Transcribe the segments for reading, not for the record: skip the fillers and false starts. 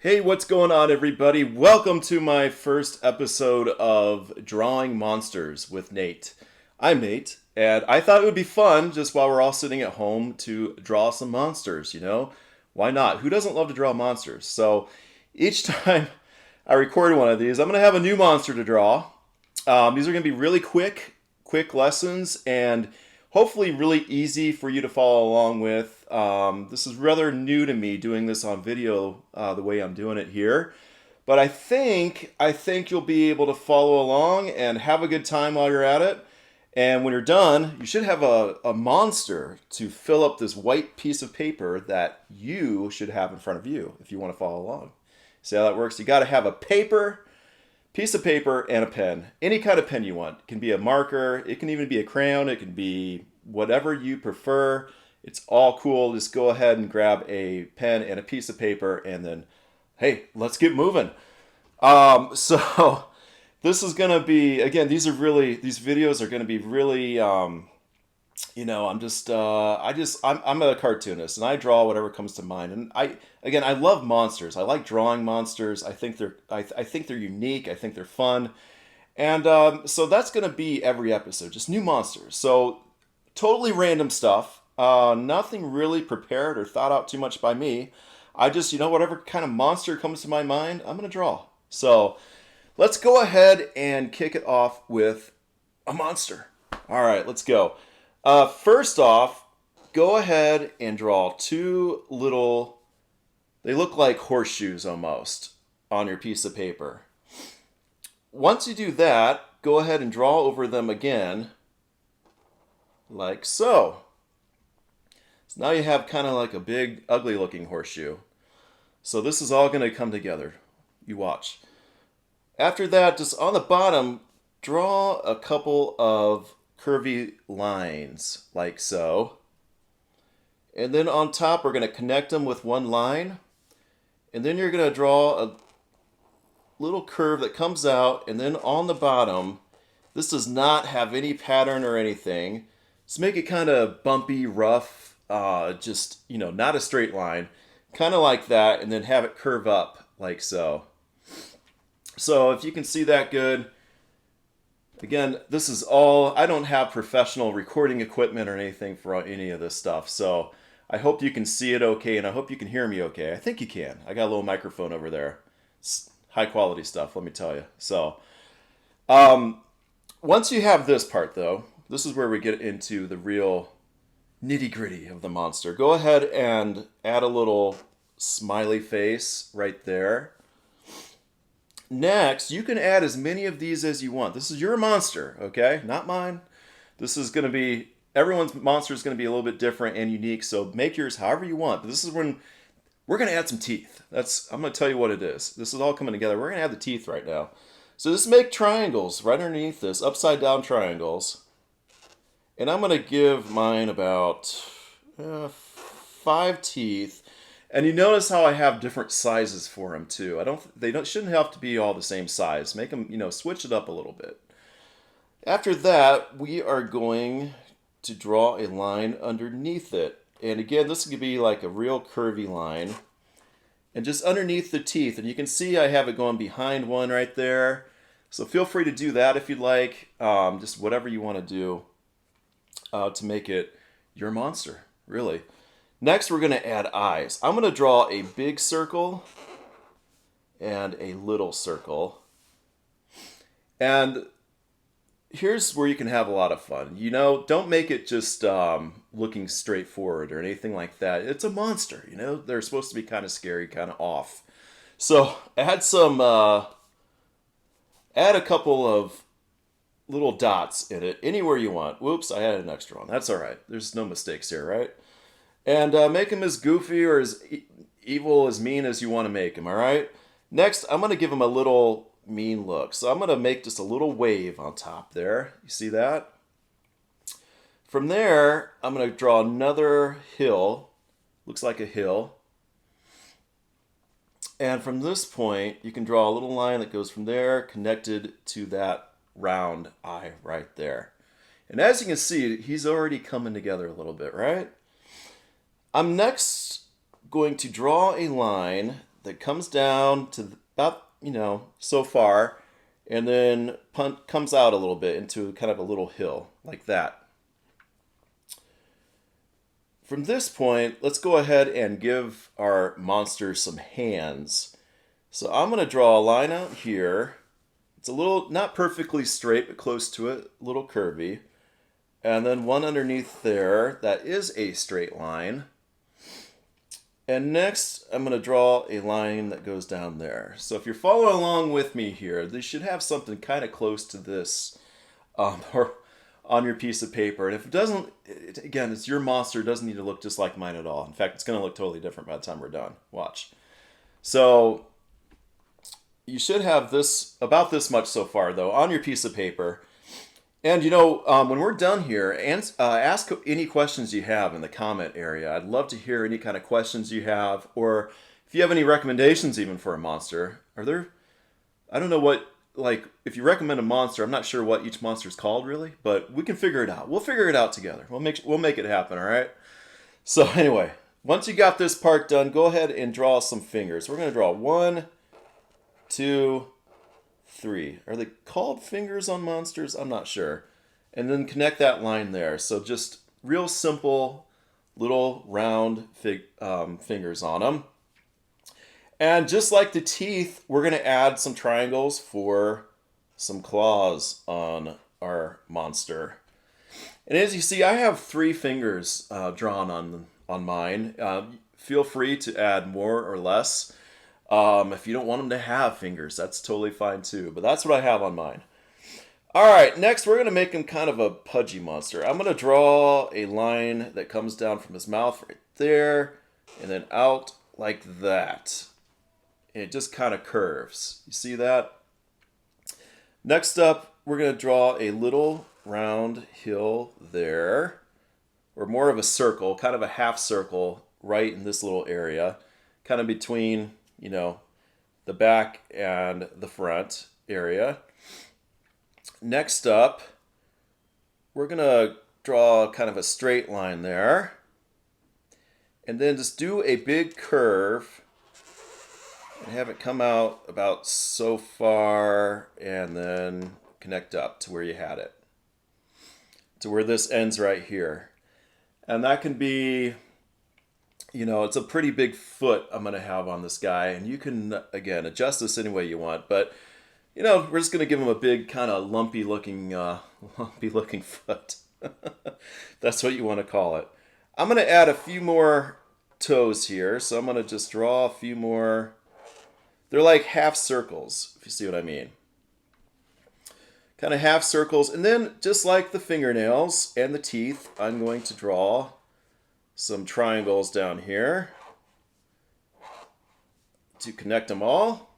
Hey, what's going on, everybody? Welcome to my first episode of Drawing Monsters with Nate. I'm Nate, and I thought it would be fun just while we're all sitting at home to draw some monsters, you know? Why not? Who doesn't love to draw monsters? So each time I record one of these, I'm going to have a new monster to draw. These are going to be really quick lessons, and hopefully really easy for you to follow along with. This is rather new to me doing this on video the way I'm doing it here. But I think you'll be able to follow along and have a good time while you're at it. And when you're done, you should have a monster to fill up this white piece of paper that you should have in front of you if you want to follow along. See how that works? You got to have a piece of paper and a pen. Any kind of pen you want. It can be a marker, it can even be a crayon, it can be whatever you prefer. It's all cool. Just go ahead and grab a pen and a piece of paper and then, hey, let's get moving. So this is gonna be, again, these videos are gonna be really, I'm a cartoonist and I draw whatever comes to mind. And I love monsters. I like drawing monsters. I think they're unique. I think they're fun. And so that's going to be every episode, just new monsters. So totally random stuff. Nothing really prepared or thought out too much by me. I just, whatever kind of monster comes to my mind, I'm going to draw. So let's go ahead and kick it off with a monster. All right, let's go. First off, go ahead and draw two little, they look like horseshoes almost, on your piece of paper. Once you do that, go ahead and draw over them again, like so. So now you have kind of like a big, ugly looking horseshoe. So this is all going to come together. You watch. After that, just on the bottom, draw a couple of curvy lines, like so. And then on top, we're going to connect them with one line. And then you're going to draw a little curve that comes out. And then on the bottom, this does not have any pattern or anything. Just make it kind of bumpy, rough, not a straight line. Kind of like that. And then have it curve up, like so. So if you can see that good. Again, this is all, I don't have professional recording equipment or anything for any of this stuff, so I hope you can see it okay, and I hope you can hear me okay. I think you can. I got a little microphone over there. It's high quality stuff, let me tell you. So, once you have this part, though, this is where we get into the real nitty-gritty of the monster. Go ahead and add a little smiley face right there. Next, you can add as many of these as you want. This is your monster, okay? Not mine. This is going to be, everyone's monster is going to be a little bit different and unique, so make yours however you want. But this is when we're going to add some teeth. I'm going to tell you what it is. This is all coming together. We're going to add the teeth right now. So just make triangles right underneath this, upside down triangles. And I'm going to give mine about 5 teeth. And you notice how I have different sizes for them too. Shouldn't have to be all the same size. Make them, switch it up a little bit. After that, we are going to draw a line underneath it. And again, this could be like a real curvy line. And just underneath the teeth. And you can see I have it going behind one right there. So feel free to do that if you'd like. Just whatever you want to do to make it your monster, really. Next, we're going to add eyes. I'm going to draw a big circle and a little circle. And here's where you can have a lot of fun. Don't make it just looking straight forward or anything like that. It's a monster, They're supposed to be kind of scary, kind of off. So add a couple of little dots in it, anywhere you want. Whoops, I added an extra one. That's all right. There's no mistakes here, right? And make him as goofy or as evil, as mean as you want to make him, all right? Next, I'm going to give him a little mean look. So I'm going to make just a little wave on top there. You see that? From there, I'm going to draw another hill. Looks like a hill. And from this point, you can draw a little line that goes from there, connected to that round eye right there. And as you can see, he's already coming together a little bit, right? I'm next going to draw a line that comes down to about, so far, and then comes out a little bit into kind of a little hill, like that. From this point, let's go ahead and give our monster some hands. So I'm going to draw a line out here. It's a little, not perfectly straight, but close to it, a little curvy. And then one underneath there, that is a straight line. And next, I'm going to draw a line that goes down there. So if you're following along with me here, they should have something kind of close to this or on your piece of paper. And if it doesn't, again, it's your monster. It doesn't need to look just like mine at all. In fact, it's going to look totally different by the time we're done. Watch. So you should have this, about this much so far, though, on your piece of paper. And, when we're done here, ask any questions you have in the comment area. I'd love to hear any kind of questions you have, or if you have any recommendations even for a monster. Are there, I don't know what, like, if you recommend a monster, I'm not sure what each monster is called, really, but we can figure it out. We'll figure it out together. We'll make it happen, all right? So anyway, once you got this part done, go ahead and draw some fingers. We're going to draw 1, 2, 3. Are they called fingers on monsters? I'm not sure. And then connect that line there. So just real simple little round fingers on them. And just like the teeth, we're going to add some triangles for some claws on our monster. And as you see, I have 3 fingers drawn on mine. Feel free to add more or less. If you don't want them to have fingers, that's totally fine too. But that's what I have on mine. All right, next we're going to make him kind of a pudgy monster. I'm going to draw a line that comes down from his mouth right there and then out like that. And it just kind of curves. You see that? Next up, we're going to draw a little round hill there, or more of a circle, kind of a half circle right in this little area, kind of between, the back and the front area. Next up, we're going to draw kind of a straight line there. And then just do a big curve and have it come out about so far and then connect up to where you had it. To where this ends right here. And that can be, it's a pretty big foot I'm going to have on this guy. And you can, again, adjust this any way you want. But, we're just going to give him a big kind of lumpy looking foot. That's what you want to call it. I'm going to add a few more toes here. So I'm going to just draw a few more. They're like half circles, if you see what I mean. Kind of half circles. And then, just like the fingernails and the teeth, I'm going to draw some triangles down here to connect them all.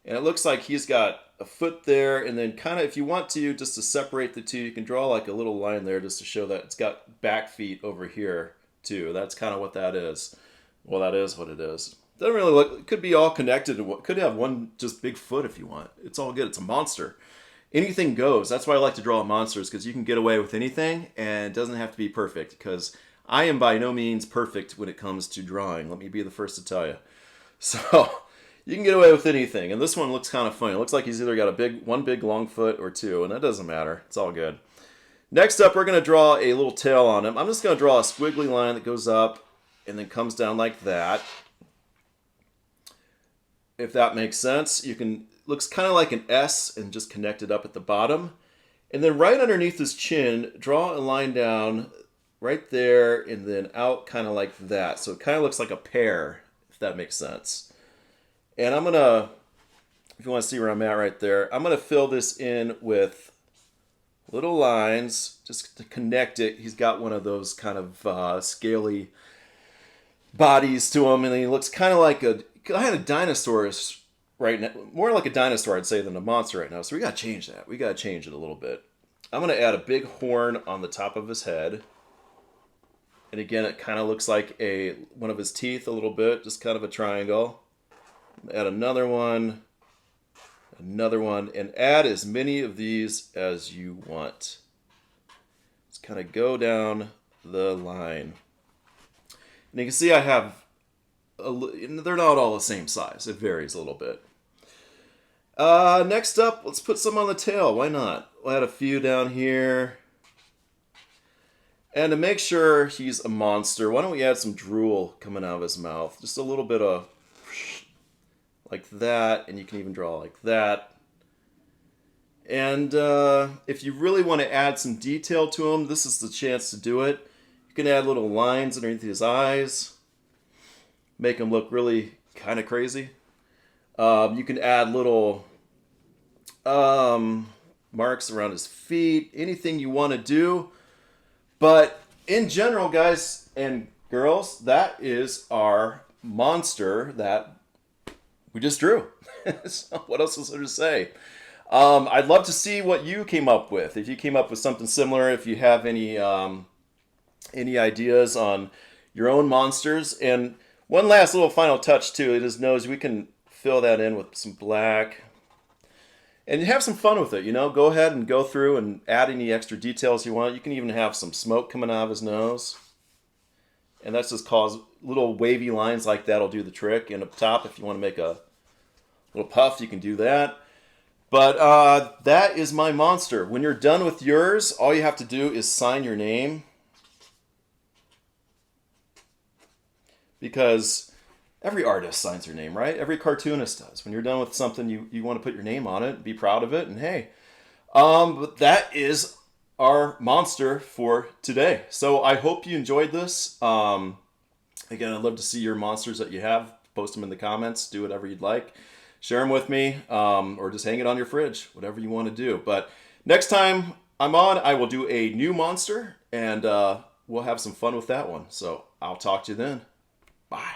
And it looks like he's got a foot there, and then kind of, if you want to, just to separate the two, you can draw like a little line there just to show that it's got back feet over here too. That's kind of what that is. Well, that is what it is. Doesn't really look, it could be all connected. Could have one just big foot if you want. It's all good. It's a monster. Anything goes. That's why I like to draw monsters, because you can get away with anything and it doesn't have to be perfect, because I am by no means perfect when it comes to drawing. Let me be the first to tell you. So you can get away with anything. And this one looks kind of funny. It looks like he's either got one big long foot or 2, and that doesn't matter. It's all good. Next up, we're going to draw a little tail on him. I'm just going to draw a squiggly line that goes up and then comes down like that. If that makes sense, looks kind of like an S and just connect it up at the bottom. And then right underneath his chin, draw a line down right there and then out kind of like that. So it kind of looks like a pear, if that makes sense. And I'm going to, if you want to see where I'm at right there, I'm going to fill this in with little lines just to connect it. He's got one of those kind of scaly bodies to him, and he looks kind of like a dinosaur right now, more like a dinosaur, I'd say, than a monster right now. So we got to change that. We got to change it a little bit. I'm going to add a big horn on the top of his head. And again, it kind of looks like one of his teeth a little bit, just kind of a triangle. Add another one, and add as many of these as you want. Just kind of go down the line. And you can see I have they're not all the same size. It varies a little bit. Next up, let's put some on the tail. Why not? We'll add a few down here. And to make sure he's a monster, why don't we add some drool coming out of his mouth? Just a little bit of like that, and you can even draw like that. And if you really want to add some detail to him, this is the chance to do it. You can add little lines underneath his eyes, make him look really kind of crazy. You can add little marks around his feet, anything you want to do. But in general, guys and girls, that is our monster that we just drew. So what else is there to say? I'd love to see what you came up with. If you came up with something similar, if you have any ideas on your own monsters. And one last little final touch too, it is nose. We can fill that in with some black. And have some fun with it, you know. Go ahead and go through and add any extra details you want. You can even have some smoke coming out of his nose. And that's just cause little wavy lines like that will do the trick. And up top, if you want to make a little puff, you can do that. But that is my monster. When you're done with yours, all you have to do is sign your name. Because every artist signs their name, right? Every cartoonist does. When you're done with something, you want to put your name on it, be proud of it, and hey. But that is our monster for today. So I hope you enjoyed this. Again, I'd love to see your monsters that you have. Post them in the comments. Do whatever you'd like. Share them with me, or just hang it on your fridge. Whatever you want to do. But next time I'm on, I will do a new monster, and we'll have some fun with that one. So I'll talk to you then. Bye.